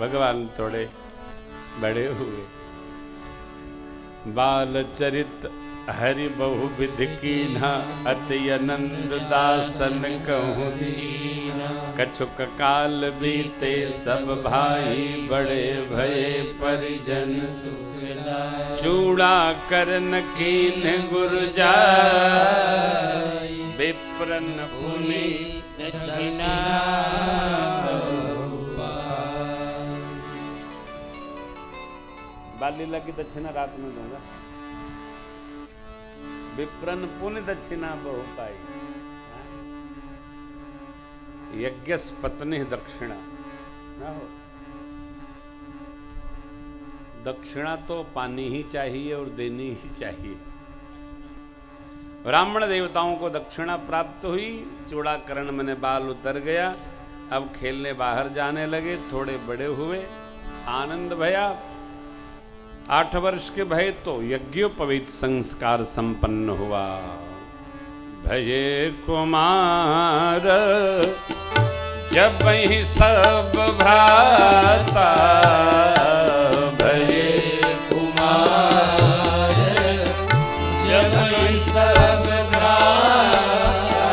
भगवान थोड़े बड़े हुए। बाल चरित हरि बहुविध कीन्हा, अति आनंद दासन कहूँ दीना। कछुक काल बीते सब भाई, बड़े भये परिजन सुख लाए। चूड़ा करन कीन्ह गुर जाय, विप्रन पुनि दक्षिणा। बाल लीला की दक्षिणा रात में दूंगा। विप्रन पुण्य दक्षिणा बहु पाई, यज्ञस पत्नी दक्षिणा ना हो। दक्षिणा तो पानी ही चाहिए और देनी ही चाहिए। ब्राह्मण देवताओं को दक्षिणा प्राप्त हुई। चूड़ाकरण में बाल उतर गया। अब खेलने बाहर जाने लगे। थोड़े बड़े हुए, आनंद भया। 8 वर्ष के भये तो यज्ञोपवीत संस्कार संपन्न हुआ। भये कुमार जब ही सब भ्राता, भये कुमार जब ही सब भ्राता।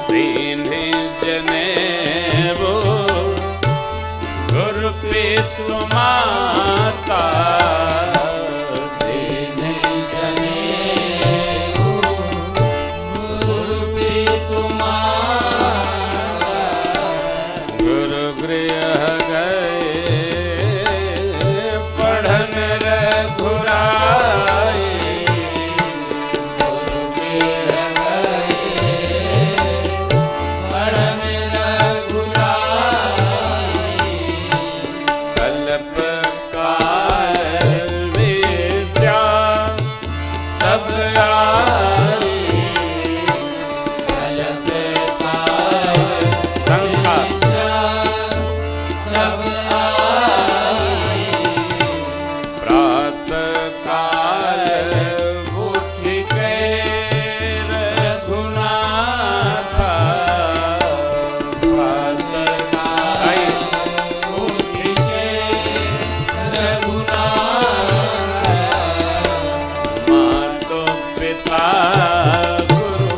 दीन्हि जनेऊ गुरु पितु माता, दीन्हि जनेऊ गुरु पितु माता। गुरु गृह गए पढ़न रघुराई, गुरु गृह गए पढ़न रघुराई। कल्प सब आई, कल्प काल संस्कार सब आई। प्रातः काल उठ गए रघुनाथ, प्रातः काल उठ गए रघुनाथ। पिता गुरु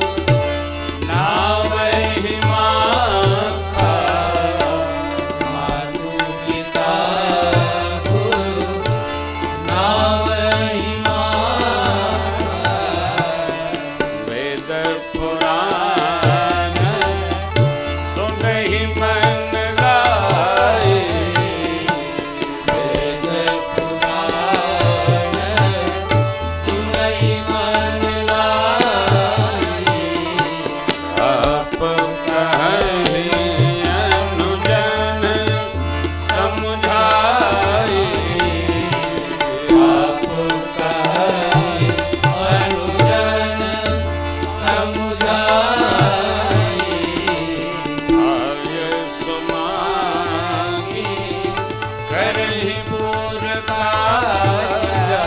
नावहि माथा, मातु पिता गुरु नावहि माथा। वेद पुराण सुनहि मन लाए, वेद पुराण सुनहि मन लाए। आप कहि अनुजन समुझाए, आप कहि अनुजन समुझाए। आय सुमांगी करहि पूर कार्य,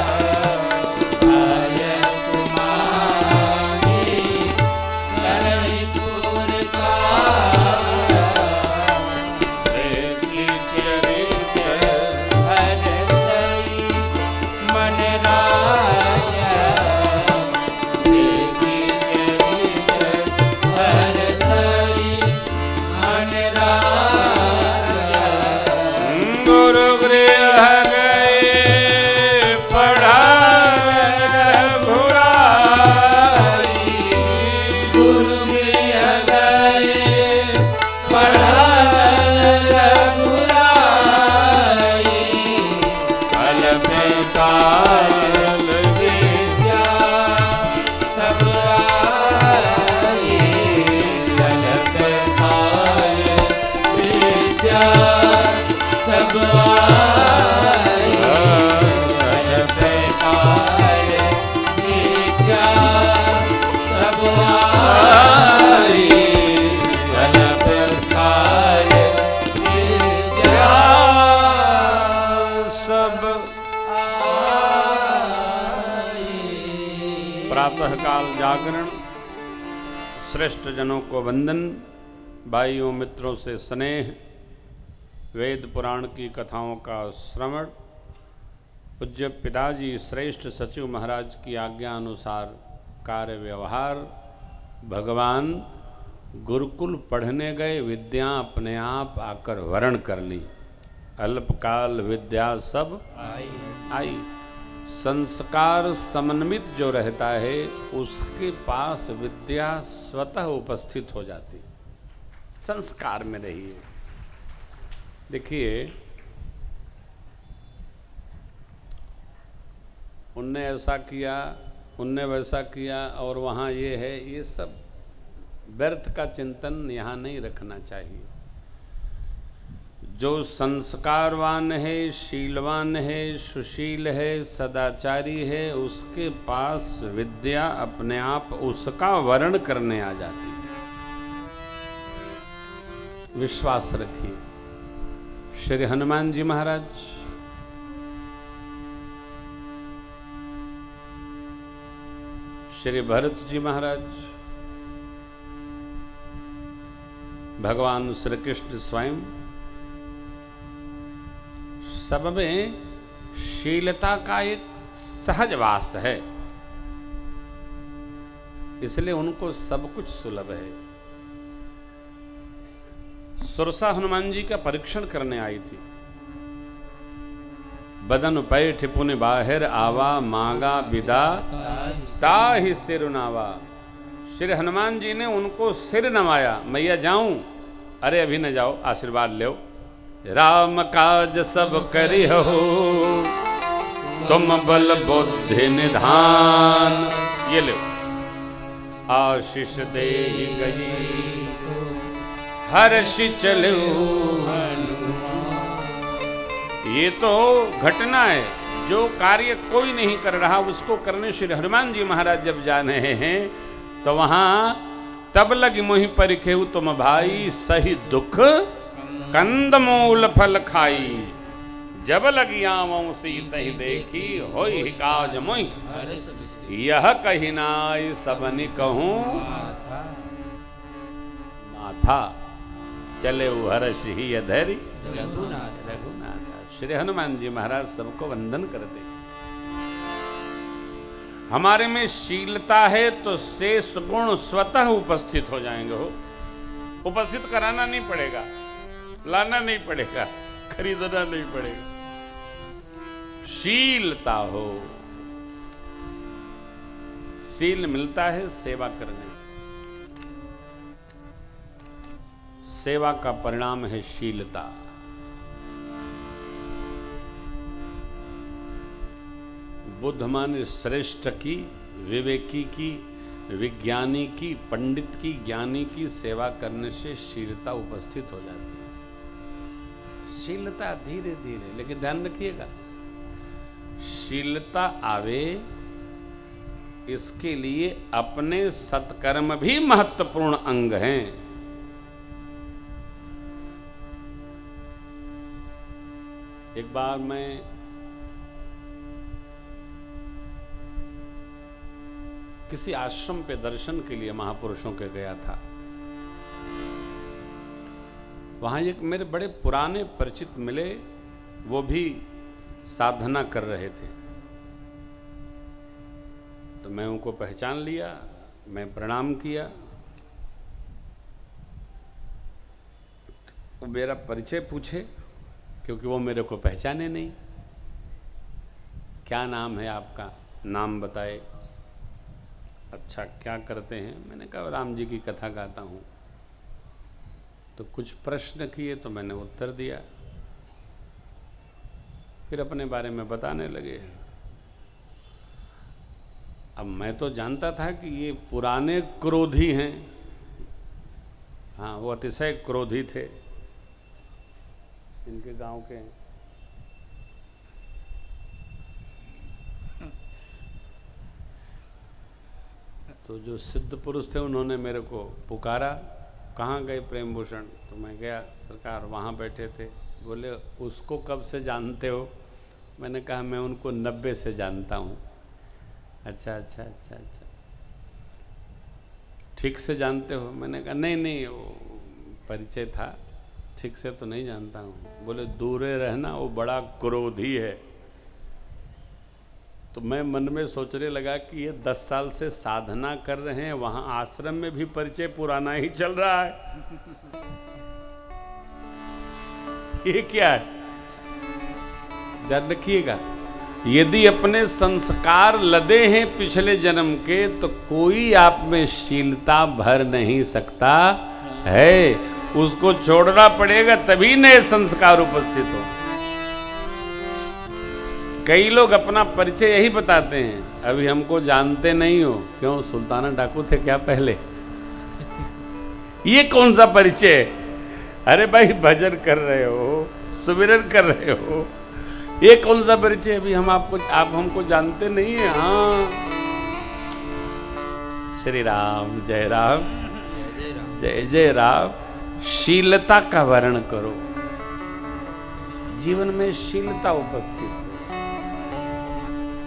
आय सुमांगी करहि पूर कार्य। देखि चरित हरसई मन राजा, देखि चरित हरसई मन राजा। गुरु गृह गए पढ़ावे रघुराई, गुरु गृह गए पढ़ावे रघुराई। कल्प काल विद्या सब आई, कल्प काल विद्या सब आई। कल्प काल विद्या सब आई, कल्प काल विद्या सब आई। प्रातः काल जागरण, श्रेष्ठ जनों को वंदन, भाइयों मित्रों से स्नेह, वेद पुराण की कथाओं का श्रवण, पूज्य पिताजी श्रेष्ठ सचिव महाराज की आज्ञा अनुसार कार्य व्यवहार, भगवान गुरुकुल पढ़ने गए, विद्या अपने आप आकर वरण कर ली। अल्पकाल विद्या सब आई। संस्कार समन्वित जो रहता है उसके पास विद्या स्वतः उपस्थित हो जाती। संस्कार में रहिए। देखिए, उनने ऐसा किया, उनने वैसा किया और वहाँ ये है, ये सब व्यर्थ का चिंतन यहाँ नहीं रखना चाहिए। जो संस्कारवान है, शीलवान है, सुशील है, सदाचारी है, उसके पास विद्या अपने आप उसका वर्ण करने आ जाती है। विश्वास रखिए। श्री हनुमान जी महाराज, श्री भरत जी महाराज, भगवान श्री कृष्ण स्वयं, सब में शीलता का एक सहज वास है, इसलिए उनको सब कुछ सुलभ है। सुरसा हनुमान जी का परीक्षण करने आई थी। बदन पैठ पुन बाहिर आवा, मांगा विदा ताहि सिर नावा। श्री हनुमान जी ने उनको सिर नवाया, मैया जाऊं? अरे अभी न जाओ, आशीर्वाद लो। राम काज सब करिहो, तुम बल बुद्धि निधान। ये लो, आशीष दे गई हर्षि चलो। ये तो घटना है, जो कार्य कोई नहीं कर रहा उसको करने श्री हनुमान जी महाराज जब जा रहे हैं तो वहां तब लगी मोहि परिखेहु तुम भाई, सही दुख कंदमूल फल खाई। जब लगी आवों सीत ही देखी, होई काज मोहि यह कही नाई, सबनि कहूं माथा। चले हर्ष ही अधरी रघुनाथ। श्री हनुमान जी महाराज सबको वंदन करते। हमारे में शीलता है तो शेष गुण स्वतः उपस्थित हो जाएंगे। हो उपस्थित कराना नहीं पड़ेगा, लाना नहीं पड़ेगा, खरीदना नहीं पड़ेगा। शीलता हो, शील मिलता है सेवा करने से। सेवा का परिणाम है शीलता। बुद्धमान श्रेष्ठ की, विवेकी की, विज्ञानी की, पंडित की, ज्ञानी की सेवा करने से शीलता उपस्थित हो जाती है। शीलता धीरे धीरे, लेकिन ध्यान रखिएगा, शीलता आवे इसके लिए अपने सत्कर्म भी महत्वपूर्ण अंग हैं। एक बार मैं किसी आश्रम पे दर्शन के लिए महापुरुषों के गया था। वहां एक मेरे बड़े पुराने परिचित मिले, वो भी साधना कर रहे थे। तो मैं उनको पहचान लिया, मैं प्रणाम किया। वो मेरा परिचय पूछे, क्योंकि वो मेरे को पहचाने नहीं। क्या नाम है आपका? नाम बताए। अच्छा, क्या करते हैं? मैंने कहा राम जी की कथा गाता हूँ। तो कुछ प्रश्न किए तो मैंने उत्तर दिया। फिर अपने बारे में बताने लगे। अब मैं तो जानता था कि ये पुराने क्रोधी हैं। हाँ, वो अतिशय क्रोधी थे, इनके गांव के हैं। तो जो सिद्ध पुरुष थे उन्होंने मेरे को पुकारा, कहाँ गए प्रेम भूषण? तो मैं गया, सरकार वहाँ बैठे थे। बोले उसको कब से जानते हो? मैंने कहा मैं उनको 90 से जानता हूँ। अच्छा अच्छा अच्छा अच्छा, ठीक से जानते हो? मैंने कहा नहीं नहीं, वो परिचय था ठीक से तो नहीं जानता हूँ। बोले दूरे रहना, वो बड़ा क्रोधी है। तो मैं मन में सोचने लगा कि ये 10 साल से साधना कर रहे हैं, वहां आश्रम में भी परिचय पुराना ही चल रहा है। ये क्या है? ध्यान रखिएगा, यदि अपने संस्कार लदे हैं पिछले जन्म के, तो कोई आप में शीलता भर नहीं सकता है। उसको छोड़ना पड़ेगा, तभी नए संस्कार उपस्थित हो। कई लोग अपना परिचय यही बताते हैं, अभी हमको जानते नहीं हो। क्यों? सुल्ताना डाकू थे क्या पहले? ये कौन सा परिचय? अरे भाई, भजन कर रहे हो, सुमिरन कर रहे हो, ये कौन सा परिचय? अभी आप हमको जानते नहीं है। हाँ, श्री राम, जय राम, जय जय राम। शीलता का वर्ण करो, जीवन में शीलता उपस्थित हो।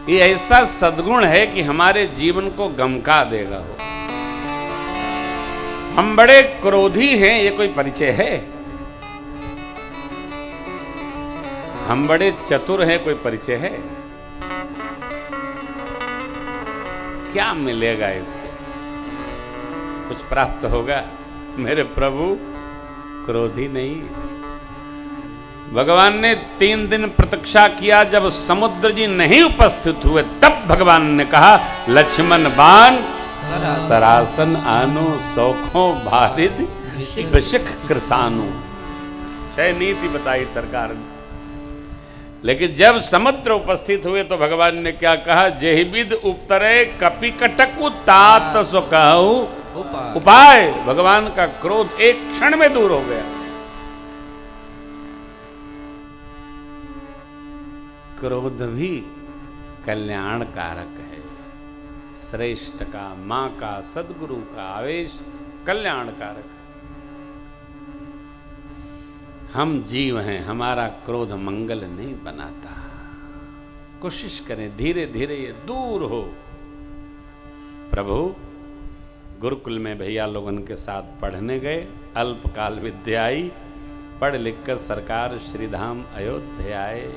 ये ऐसा सद्गुण है कि हमारे जीवन को गमका देगा। हो, हम बड़े क्रोधी हैं, ये कोई परिचय है? हम बड़े चतुर हैं, कोई परिचय है? क्या मिलेगा इससे? कुछ प्राप्त होगा? मेरे प्रभु क्रोधी नहीं। भगवान ने 3 दिन प्रतीक्षा किया। जब समुद्र जी नहीं उपस्थित हुए, तब भगवान ने कहा, लक्ष्मण बाण सरासन आनो, सौखों भारिद वृषिक कृसानु। 6 नीति बताई सरकार ने। लेकिन जब समुद्र उपस्थित हुए तो भगवान ने क्या कहा? जेहिबिद उपतरे कपिकटकु तात सो कहु उपाय। भगवान का क्रोध एक क्षण में दूर हो गया। क्रोध भी कल्याण कारक है। श्रेष्ठ का, मां का, सदगुरु का आवेश कल्याण कारक है। हम जीव हैं, हमारा क्रोध मंगल नहीं बनाता। कोशिश करें धीरे धीरे ये दूर हो। प्रभु गुरुकुल में भैया लोग उनके साथ पढ़ने गए। अल्पकाल विद्या आई, पढ़ लिख कर सरकार श्रीधाम अयोध्या आए।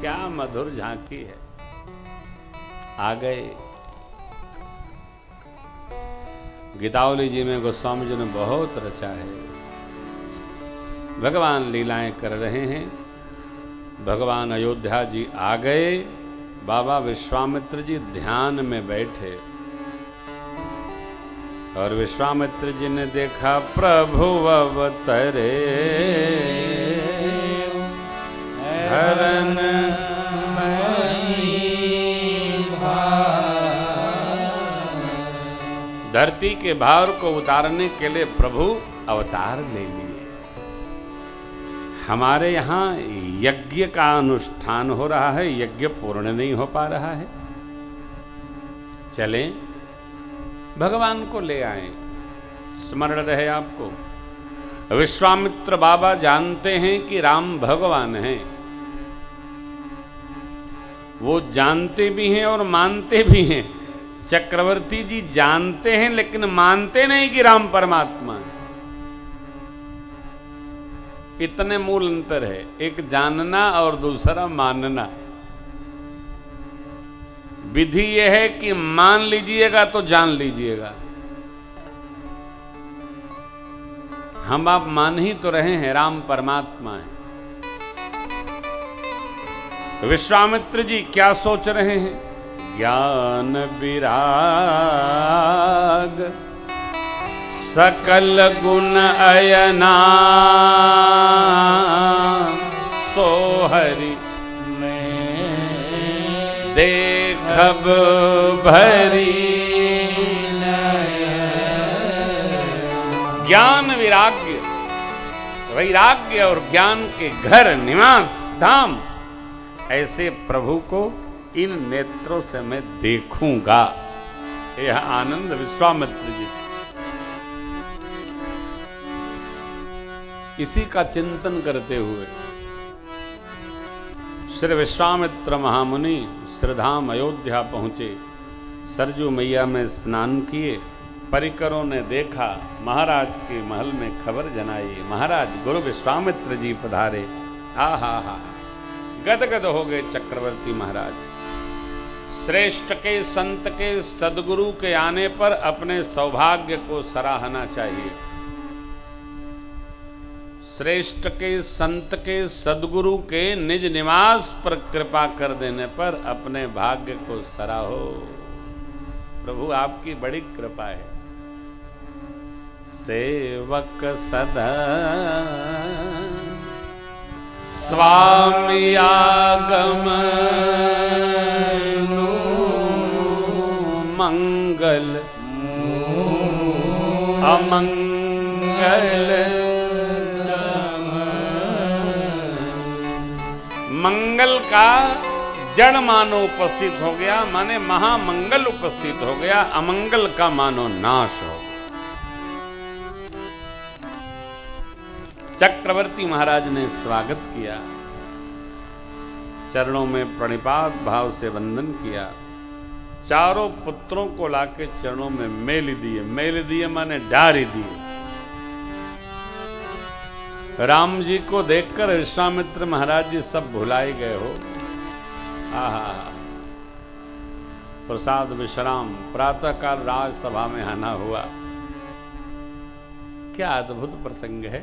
क्या मधुर झांकी है। आ गए। गीतावली जी में गोस्वामी जी ने बहुत रचा है। भगवान लीलाएं कर रहे हैं। भगवान अयोध्या जी आ गए। बाबा विश्वामित्र जी ध्यान में बैठे और विश्वामित्र जी ने देखा प्रभु अवतरे हरन धरती के भार को उतारने के लिए प्रभु अवतार ले लिए। हमारे यहाँ यज्ञ का अनुष्ठान हो रहा है, यज्ञ पूर्ण नहीं हो पा रहा है। चलें भगवान को ले आए। स्मरण रहे आपको, विश्वामित्र बाबा जानते हैं कि राम भगवान हैं। वो जानते भी हैं और मानते भी हैं। चक्रवर्ती जी जानते हैं लेकिन मानते नहीं कि राम परमात्मा है। इतने मूल अंतर है, एक जानना और दूसरा मानना। विधि यह है कि मान लीजिएगा तो जान लीजिएगा। हम आप मान ही तो रहे हैं राम परमात्मा है। विश्वामित्र जी क्या सोच रहे हैं? ज्ञान विराग सकल गुण अयना सोहरि देखब भरी। ज्ञान विराग्य, वैराग्य और ज्ञान के घर निवास धाम, ऐसे प्रभु को इन नेत्रों से मैं देखूंगा। यह आनंद विश्वामित्र जी, इसी का चिंतन करते हुए श्री विश्वामित्र महामुनि श्रीधाम अयोध्या पहुंचे। सरजू मैया में स्नान किए, परिकरों ने देखा, महाराज के महल में खबर जनाई, महाराज गुरु विश्वामित्र जी पधारे। आहा हा, गदगद हो गए चक्रवर्ती महाराज। श्रेष्ठ के संत के सदगुरु के आने पर अपने सौभाग्य को सराहना चाहिए। श्रेष्ठ के संत के सदगुरु के निज निवास पर कृपा कर देने पर अपने भाग्य को सराहो। प्रभु आपकी बड़ी कृपा है। सेवक सदा स्वामी आगम मंगल अमंगल, मंगल का जड़ मानो उपस्थित हो गया, माने महामंगल उपस्थित हो गया, अमंगल का मानो नाश हो। चक्रवर्ती महाराज ने स्वागत किया, चरणों में प्रणिपात भाव से वंदन किया, चारों पुत्रों को लाके चरणों में मेल दिए। मेल दिए माने डारी दिए। राम जी को देखकर विश्वामित्र महाराज जी सब भुलाए गए हो। आहा, प्रसाद विश्राम, प्रातःकाल राजसभा में आना हुआ। क्या अद्भुत प्रसंग है।